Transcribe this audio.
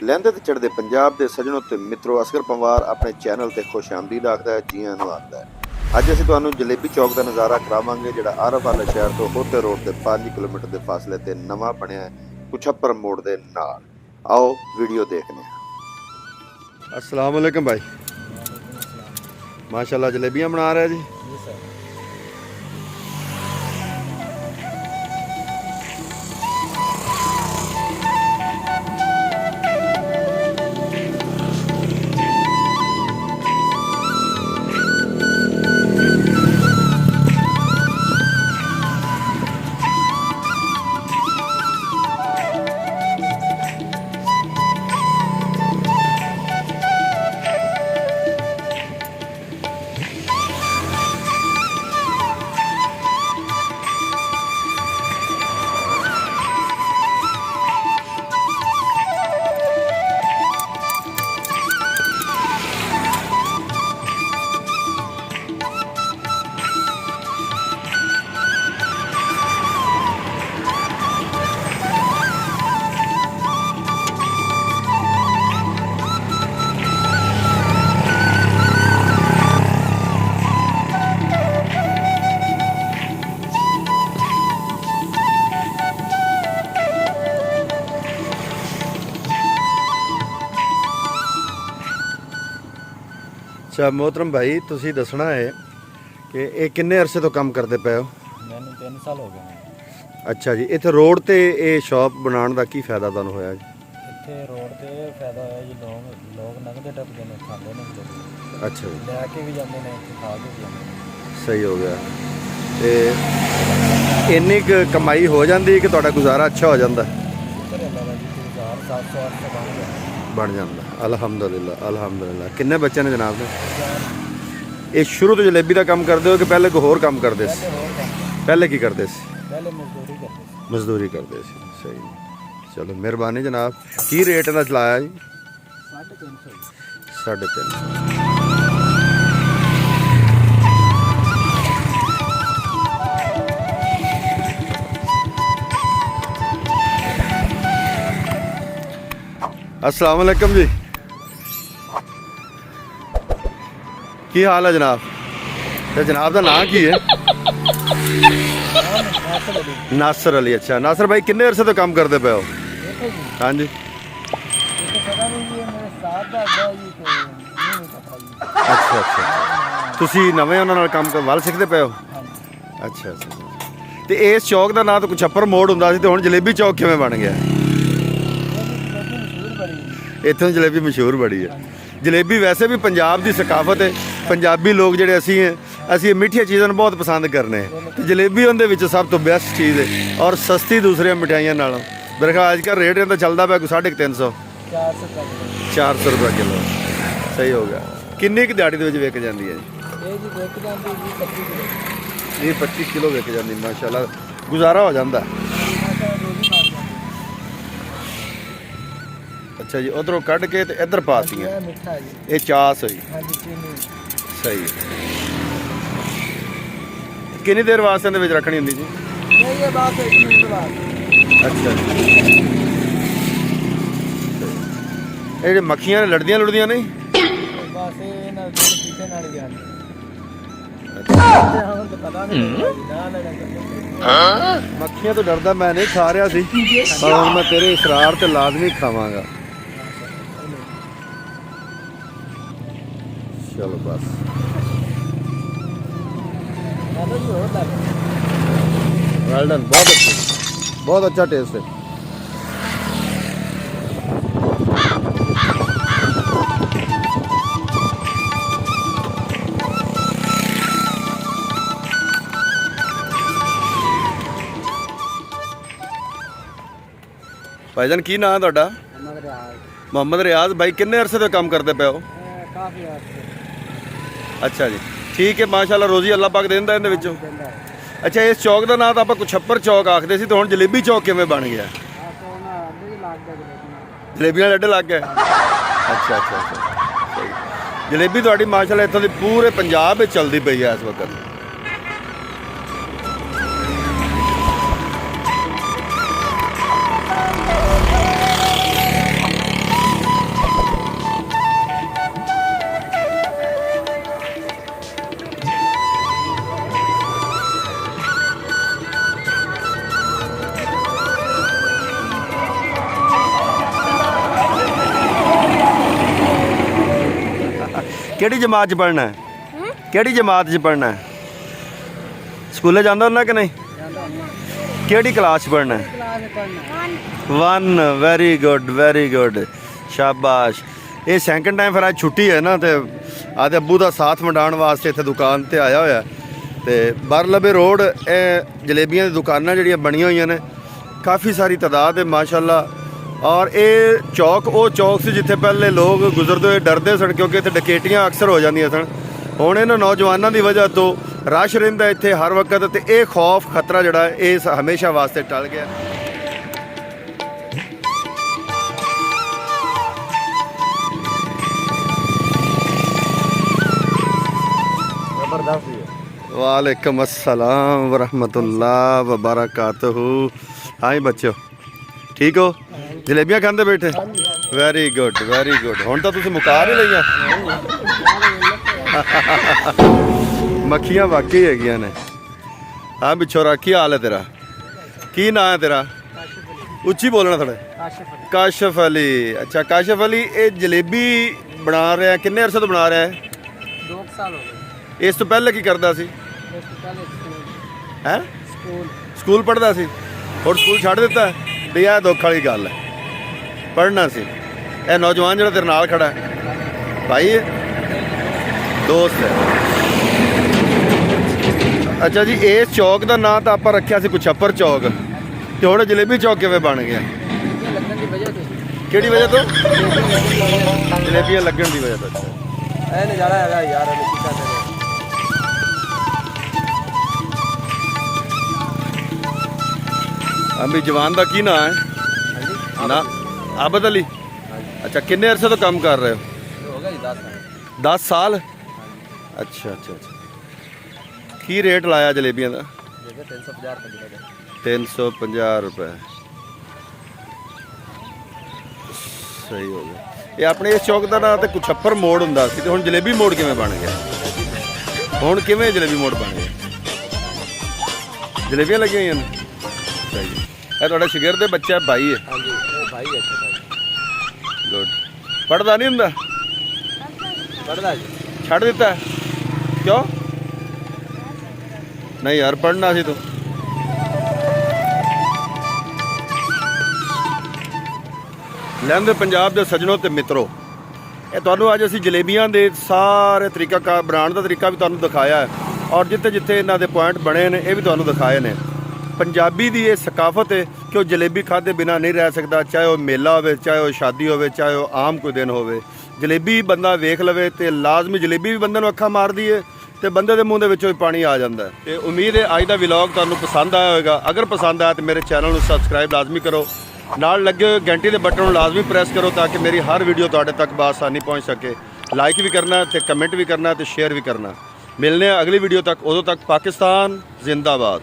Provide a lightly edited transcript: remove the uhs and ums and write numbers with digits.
लहंदे ते चढ़दे पंजाब के सजनों ते मित्रों, असगर पंवार अपने चैनल ते खुश आमदीद आखदा है, जी आनू आखदा है। अज असीं तुहानूं जलेबी चौक का नज़ारा करावांगे, जिहड़ा आरफ वाले शहर तो होते रोड ते 5 किलोमीटर के फासले ते नवां बनिया है, कुछप्पर मोड़ दे नाल। आओ वीडियो देखने। अस्सलाम वालेकुम भाई। माशाल्लाह जलेबियां बना रहे जी। अच्छा मोहतरम भाई, तुसी दसना है कि ये किन्ने अरसे तो काम करते पे हो? मैंने 3 साल हो गए। अच्छा जी, इत्थे रोड ते ये शॉप बनाने का की फायदा तुहानूं होया जी? इत्थे रोड ते फायदा होया जी, लोग लंघदे टपदे ने, खांदे ने जलेबी। अच्छा जी, लैके भी जाते हैं, इत्थे खा के भी जाते हैं। सही हो गया। ते इन्नी क कमाई हो जाती है कि तुहाडा गुजारा अच्छा हो जाता है? शुक्र अल्लाह का जी, 1700 800 बन गया। बन जाता, अल्हम्दुलिल्लाह अल्हम्दुलिल्लाह। किन्ने बच्चे ने जनाब ने? ये शुरू तो जलेबी का काम करते हो कि पहले कोई होर काम करते सी? पहले होर काम, पहले की करते सी? पहले मजदूरी करते थे। मजदूरी करते सी। सही, चलो मेहरबानी जनाब। की रेट इहदा चलाया जी? 350। 350। अस्सलाम वालेकुम जी, की हाल है जनाब? तो जनाब का नाम की है? नासर अली। अच्छा नासर भाई, किन्ने अरसे तो काम करते पे हो? हाँ जी। अच्छा अच्छा, तुसी नवे उन्हां नाल काम कर वल सिखदे पे हो? अच्छा अच्छा। तो इस चौक का नाम तो कुछप्पर मोड़ हुंदा सी, ते हुण जलेबी चौक किवें बन गया? इत्थों जलेबी मशहूर बड़ी है। जलेबी वैसे भी पंजाब की सकाफत है। पंजाबी लोग जिहड़े असी मिठिया चीज़ां बहुत पसंद करने, तो जलेबी उनदे विच सब तो बेस्ट चीज़ है और सस्ती दूसरिया मिठाइयां नालों। मेरे ख्याल अजकल रेट इहदा चलदा पिया 350 400 रुपये किलो। सही हो गया। किन्नी क दिहाड़ी दे विच विक जांदी है जी? 20-25 किलो विक जाती, माशाल्लाह गुजारा हो जाता। अच्छा जी, उधरों कढ़ के ते इधर पाती ये चास हुई। सही। कितनी देर वास्ते इहदे विच रखनी हुंदी जी? अच्छा जी। ये मक्खियां लड़दियां लुड़दियां नहीं? मक्खियां तो डरदा मैं नहीं, खा रहा सी, पर हुण मैं तेरे इसरार ते लाजमी खावांगा। चलो बस, वेल डन, बहुत अच्छा टेस्ट है। भाईजान की नाम है तुहाडा? मोहम्मद रियाज। भाई किन्ने अरसे तो काम करते पे हो? काफी अच्छा जी, ठीक है, माशाल्लाह रोजी अल्लाह पाक देंदा इहदे विचों। अच्छा, इस चौक का नाम तो आप कुछप्पर चौक आखते सी, तो हुण जलेबी चौक किवें बन गया? जलेबियां दे अड्डे लग गए। अच्छा अच्छा अच्छा, सही। जलेबी तुहाडी माशाल्लाह इत्थों दी पूरे पंजाब विच चलदी पई है इस वक्त। ਕਿਹੜੀ ਜਮਾਤ 'ਚ ਪੜ੍ਹਨਾ ਹੈ? ਕਿਹੜੀ ਜਮਾਤ 'ਚ ਪੜ੍ਹਨਾ ਹੈ? ਸਕੂਲੇ ਜਾਂਦਾ ਹੁੰਦਾ ਕਿ ਨਹੀਂ? ਕਿਹੜੀ ਕਲਾਸ 'ਚ ਪੜ੍ਹਨਾ ਹੈ? 1 ਵੈਰੀ ਗੁੱਡ ਸ਼ਾਬਾਸ਼। ਇਹ ਸੈਕੰਡ ਟਾਈਮ ਫਿਰ ਅੱਜ ਛੁੱਟੀ ਹੈ ਨਾ ਤੇ ਆਦੇ ਅੱਬੂ ਦਾ ਸਾਥ ਵੰਡਾਉਣ ਵਾਸਤੇ ਇੱਥੇ ਦੁਕਾਨ ਤੇ ਆਇਆ ਹੋਇਆ ਤੇ ਬਰਲਬੇ ਰੋਡ ਇਹ ਜਲੇਬੀਆਂ ਦੀ ਦੁਕਾਨਾਂ ਜਿਹੜੀਆਂ ਬਣੀਆਂ ਹੋਈਆਂ ਨੇ ਕਾਫੀ ਸਾਰੀ ਤਾਦਾਦ ਹੈ ਮਾਸ਼ਾਅੱਲਾ। ਔਰ ਇਹ ਚੌਕ ਉਹ ਚੌਕ ਸੀ ਜਿੱਥੇ ਪਹਿਲੇ ਲੋਕ ਗੁਜ਼ਰਦੇ ਹੋਏ ਡਰਦੇ ਸਨ ਕਿਉਂਕਿ ਇੱਥੇ ਡਕੈਤੀਆਂ ਅਕਸਰ ਹੋ ਜਾਂਦੀਆਂ ਸਨ। ਹੁਣ ਇਹਨਾਂ ਨੌਜਵਾਨਾਂ ਦੀ ਵਜ੍ਹਾ ਤੋਂ ਰਸ਼ ਰਹਿੰਦਾ ਇੱਥੇ ਹਰ ਵਕਤ ਤੇ ਇਹ ਖੌਫ ਖਤਰਾ ਜਿਹੜਾ ਹੈ ਇਹ ਹਮੇਸ਼ਾ ਵਾਸਤੇ ਟਲ ਗਿਆ। ਜ਼ਬਰਦਸਤ ਹੈ। वालेकुम अस्सलाम वरहमतुल्लाह वबरकातुहू। हाँ जी बच्चों ठीक हो? जलेबियाँ खाते बैठे? वेरी गुड हुण तां तुसीं मुका ही लईआं। मक्खियां वाकई हैगियां ने। हाँ बिछोरा की हाल है तेरा? की नाम है तेरा? उच्ची बोलना थोड़ा। काशिफ अली। अच्छा काशिफ अली ये जलेबी बना रहा है किन्ने अरसे तो बना रहा है? 2 साल हो गए। इस तो पहले की करता सी? है ਸਕੂਲ ਪੜ੍ਹਦਾ ਸੀ ਹੁਣ ਸਕੂਲ ਛੱਡ ਦਿੱਤਾ ਵੀ ਇਹ ਦੁੱਖ ਵਾਲੀ ਗੱਲ ਹੈ। ਪੜ੍ਹਨਾ ਸੀ। ਇਹ ਨੌਜਵਾਨ ਜਿਹੜਾ ਤੇਰੇ ਨਾਲ ਖੜਾ ਹੈ ਭਾਈ ਦੋਸਤ ਹੈ। ਅੱਛਾ ਜੀ ਇਸ ਚੌਕ ਦਾ ਨਾਂ ਤਾਂ ਆਪਾਂ ਰੱਖਿਆ ਸੀ ਕੁਛੱਪਰ ਚੌਕ ਤੇ ਹੁਣ ਜਲੇਬੀ ਚੌਕ ਕਿਵੇਂ ਬਣ ਗਿਆ? ਕਿਹੜੀ ਵਜ੍ਹਾ ਤੋਂ? ਜਲੇਬੀਆਂ ਲੱਗਣ ਦੀ ਵਜ੍ਹਾ ਤੋਂ। ਇਹ ਨਜ਼ਾਰਾ ਹੈਗਾ ਯਾਰ ਕੀ ਕਰਦੇ ਨੇ। अभी जवान का की ना है? ना आबद अली। अच्छा किन्ने अरसे तो काम कर रहे हो? हो गया 10 साल। 10 साल? अच्छा की रेट लाया जलेबियां का? 350 रुपये। 350 रुपये सही हो गया। ये अपने इस चौक का नाम तो कुछप्पर मोड़ हुंदा सी ते हुण जलेबी मोड़ किवें बन गया? हुण किवें जलेबी मोड़ बन गया? जलेबियां लगी हुई हैं सही। ਇਹ ਤੁਹਾਡਾ ਸ਼ਗਿਰਦ ਦੇ ਬੱਚਾ ਭਾਈ ਹੈ? ਹਾਂਜੀ ਇਹ ਭਾਈ ਹੈ ਛੋਟਾ। ਗੁੱਡ। ਪੜ੍ਹਦਾ ਨਹੀਂ ਹੁੰਦਾ? ਪੜ੍ਹਦਾ ਜੀ। ਛੱਡ ਦਿੱਤਾ ਕਿਉਂ? ਨਹੀਂ ਯਾਰ ਪੜ੍ਹਨਾ ਸੀ ਤੂੰ। ਲਹਿੰਦੇ ਪੰਜਾਬ ਦੇ ਸੱਜਣੋ ਤੇ ਮਿੱਤਰੋ ਇਹ ਤੁਹਾਨੂੰ ਅੱਜ ਅਸੀਂ ਜਲੇਬੀਆਂ ਦੇ ਸਾਰੇ ਤਰੀਕਾ ਬਣਾਉਣ ਦਾ ਤਰੀਕਾ ਵੀ ਤੁਹਾਨੂੰ ਦਿਖਾਇਆ ਹੈ ਔਰ ਜਿੱਥੇ ਜਿੱਥੇ ਇਹਨਾਂ ਦੇ ਪੁਆਇੰਟ ਬਣੇ ਨੇ ਇਹ ਵੀ ਤੁਹਾਨੂੰ ਦਿਖਾਏ ਨੇ। ਪੰਜਾਬੀ ਦੀ ਇਹ ਸਕਾਫਤ ਹੈ ਕਿ ਉਹ ਜਲੇਬੀ ਖਾਦੇ ਬਿਨਾ ਨਹੀਂ ਰਹਿ ਸਕਦਾ ਚਾਹੇ ਉਹ ਮੇਲਾ ਹੋਵੇ ਚਾਹੇ ਉਹ ਸ਼ਾਦੀ ਹੋਵੇ ਚਾਹੇ ਉਹ ਆਮ ਕੋਈ ਦਿਨ ਹੋਵੇ। ਜਲੇਬੀ ਬੰਦਾ ਵੇਖ ਲਵੇ ਤੇ ਲਾਜ਼ਮੀ ਜਲੇਬੀ ਵੀ ਬੰਦੇ ਨੂੰ ਅੱਖਾਂ ਮਾਰਦੀ ਹੈ ਤੇ ਬੰਦੇ ਦੇ ਮੂੰਹ ਦੇ ਵਿੱਚੋਂ ਵੀ ਪਾਣੀ ਆ ਜਾਂਦਾ ਹੈ। ਤੇ ਉਮੀਦ ਹੈ ਅੱਜ ਦਾ ਵਲੌਗ ਤੁਹਾਨੂੰ ਪਸੰਦ ਆਇਆ ਹੋਵੇਗਾ। ਅਗਰ ਪਸੰਦ ਆਇਆ ਤਾਂ ਮੇਰੇ ਚੈਨਲ ਨੂੰ ਸਬਸਕ੍ਰਾਈਬ ਲਾਜ਼ਮੀ ਕਰੋ। ਨਾਲ ਲੱਗੇ ਹੋਏ ਘੰਟੀ ਦੇ ਬਟਨ ਨੂੰ ਲਾਜ਼ਮੀ ਪ੍ਰੈਸ ਕਰੋ ਤਾਂ ਕਿ ਮੇਰੀ ਹਰ ਵੀਡੀਓ ਤੁਹਾਡੇ ਤੱਕ ਬਾਸਾਨੀ ਪਹੁੰਚ ਸਕੇ। ਲਾਈਕ ਵੀ ਕਰਨਾ ਤੇ ਕਮੈਂਟ ਵੀ ਕਰਨਾ ਤੇ ਸ਼ੇਅਰ ਵੀ ਕਰਨਾ। ਮਿਲਨੇ ਆ ਅਗਲੀ ਵੀਡੀਓ ਤੱਕ। ਉਦੋਂ ਤੱਕ ਪਾਕਿਸਤਾਨ ਜ਼ਿੰਦਾਬਾਦ।